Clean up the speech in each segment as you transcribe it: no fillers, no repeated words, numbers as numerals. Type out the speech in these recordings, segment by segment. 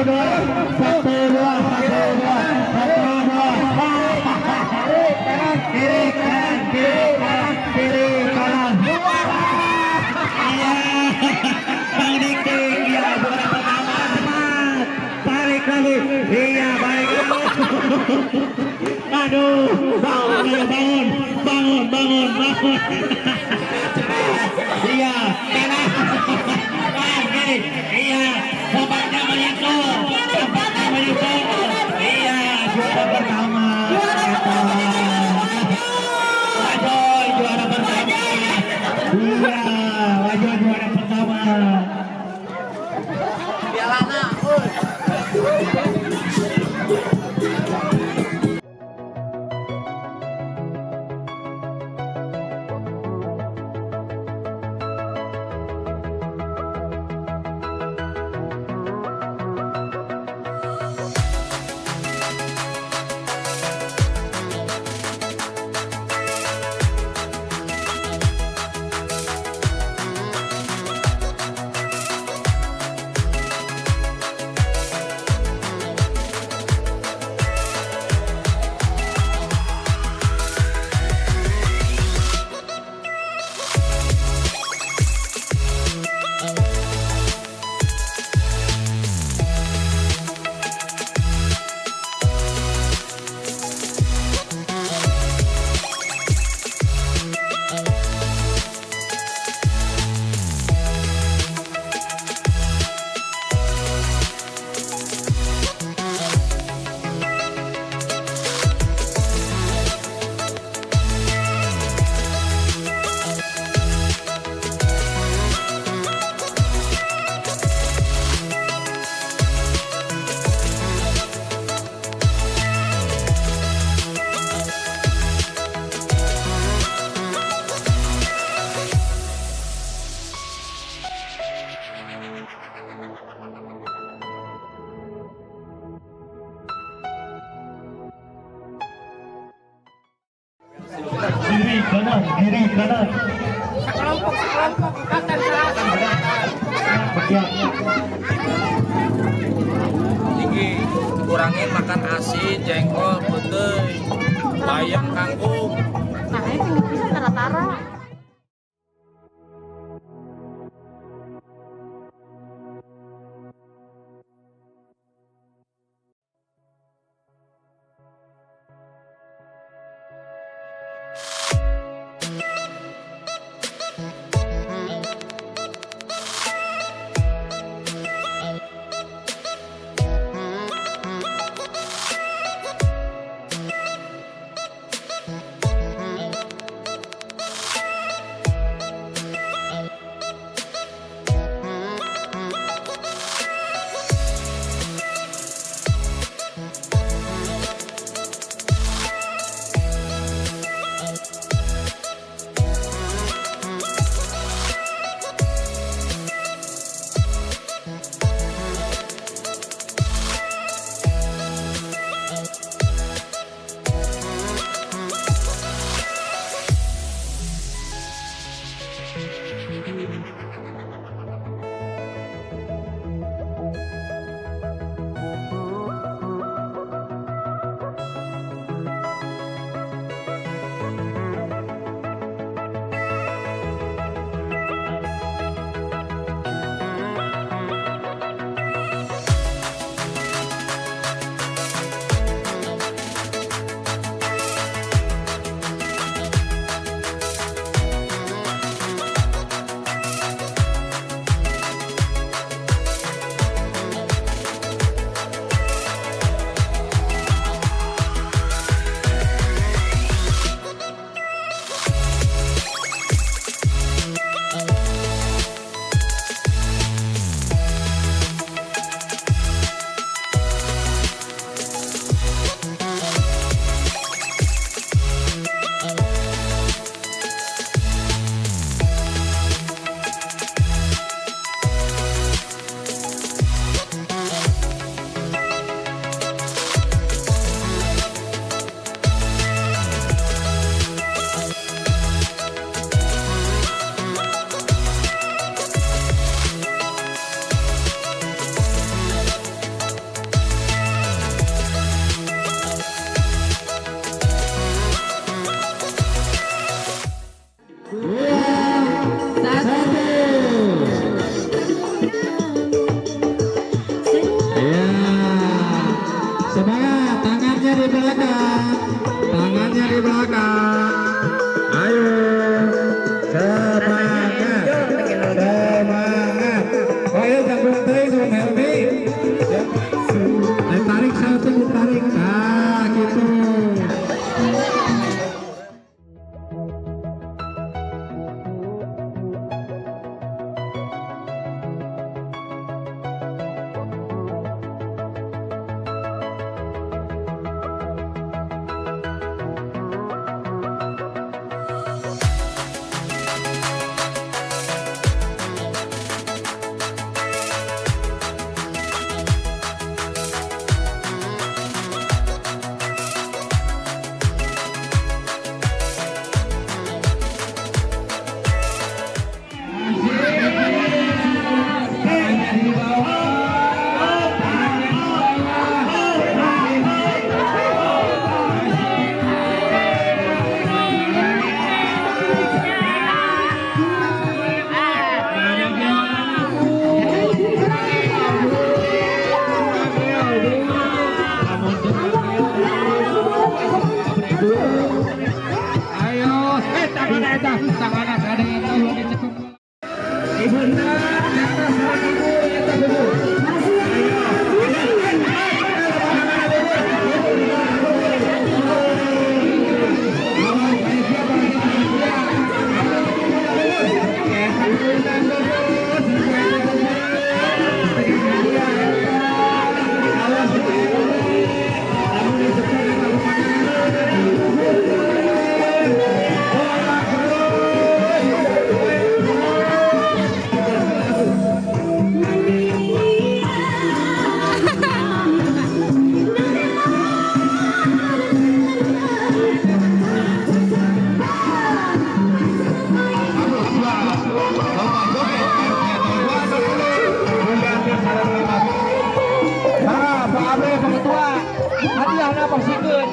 dua, satu dua, kiri kanan, kiri kanan. Iya, Bang Diki, iya juara pertama, teman. Tarik lagi, iya baik. Aduh, bangun. Iya, kanan, kiri, iya, obatnya menyusul. Iya, juara pertama. Wajoy juara pertama. Iya, Wajoy juara pertama. Pialana, kiri kanan. Sekelompok akan tinggi, kurangin makan asin, jengkol, putih, bayam, kangkung. Nah, ini tinggi bisa tara-tara. Om Helmi. Tarik satu, tarik. Nah, gitu.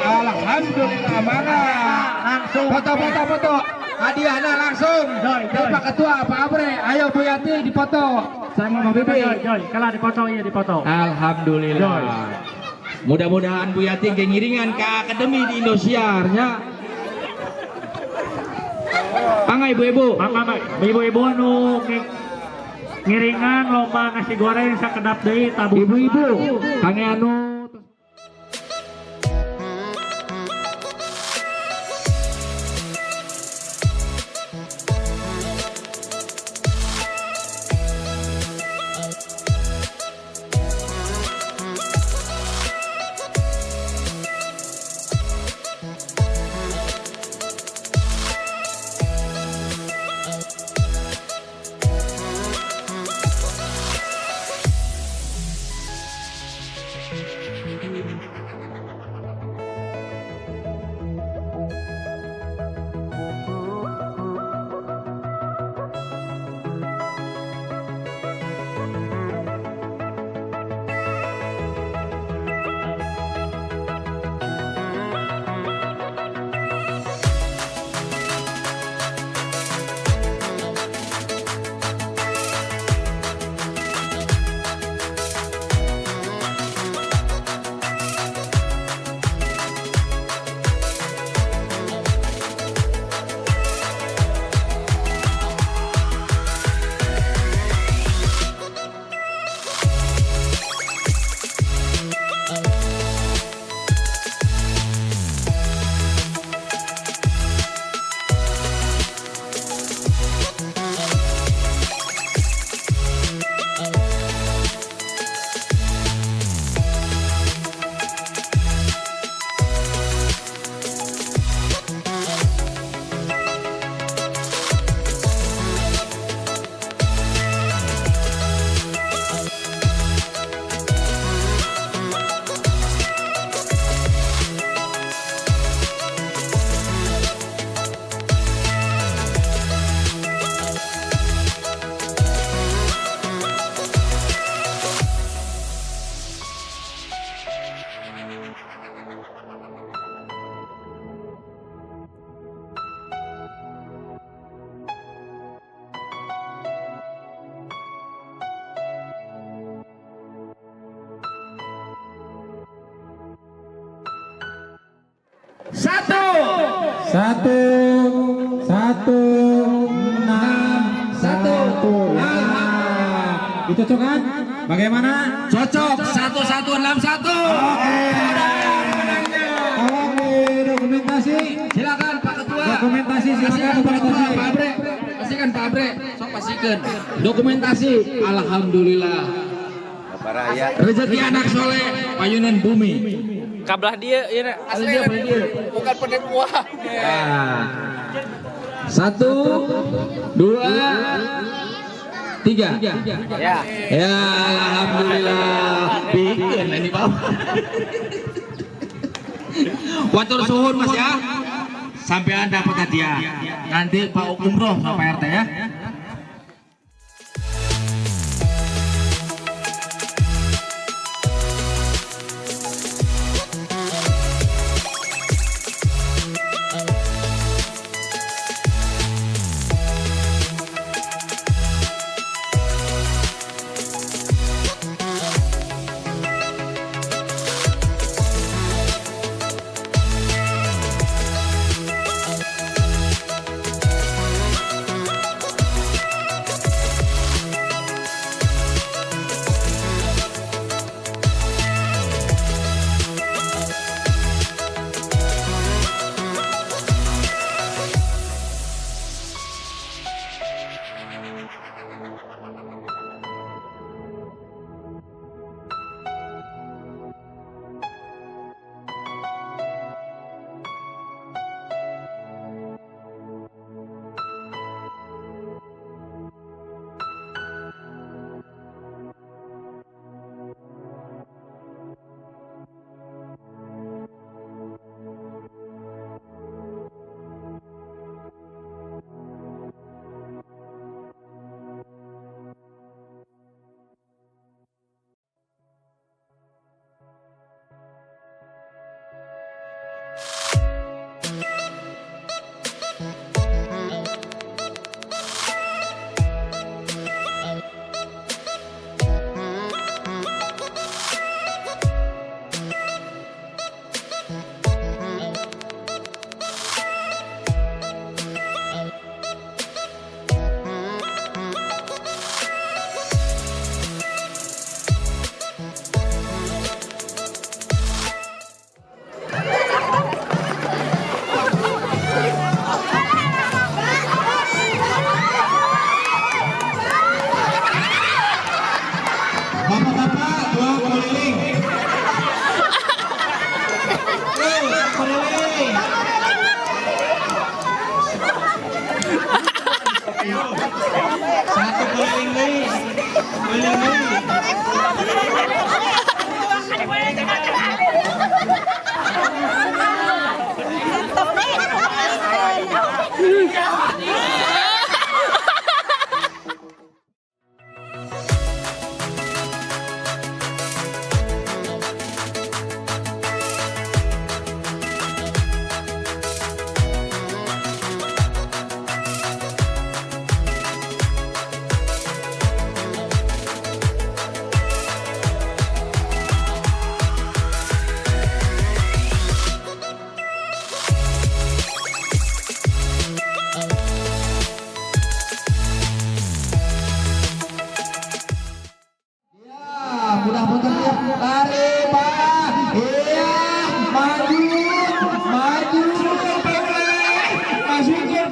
Alhamdulillah, mana langsung foto hadiahnya langsung dari Pak Ketua Pak Abre. Ayo Bu Yati dipoto sama Bang Bibi. Joy, kalau dipoto iya dipoto. Alhamdulillah. Mudah-mudahan Bu Yati ngiringan ke akademi di Indosiarnya. Angga ibu-ibu. Ibu-ibu anu ngiringan lomba nasi goreng sakedap deui tabu. Ibu-ibu, kange anu satu enam satu. Itu kan? Bagaimana? Cocok 1161. Oke, dokumentasi. Silakan Pak Ketua. Dokumentasi silakan Pak Ketua. Pak Abre. Pastikan Pak Abre. Sok pastikan. Dokumentasi. Alhamdulillah. Rezeki anak soleh, payunan bumi. Kabelah dia, ya. Asli dia. Bukan penipuan. Satu, dua, tiga. Ya. Ya, alhamdulillah. Bikin ini Pak. Watur suhun Mas ya. Sampai dapat hadiah. Nanti Pak Umroh sama Pak RT ya. Bapak-bapak, dua keliling. Keliling. Satu keliling nih. Keliling nih. Mudah-mudahan lari Pak. Iya, maju, maju, masukin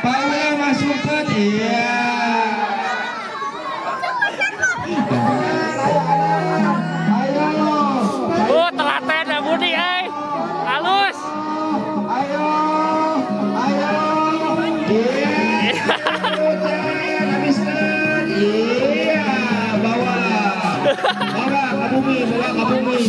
Paule, masukkan, iya. Ayo, Oh, telaten ya Budi, halus. ayo, iya. Habiskan, iya, bawa ke bumi, bawa ke bumi.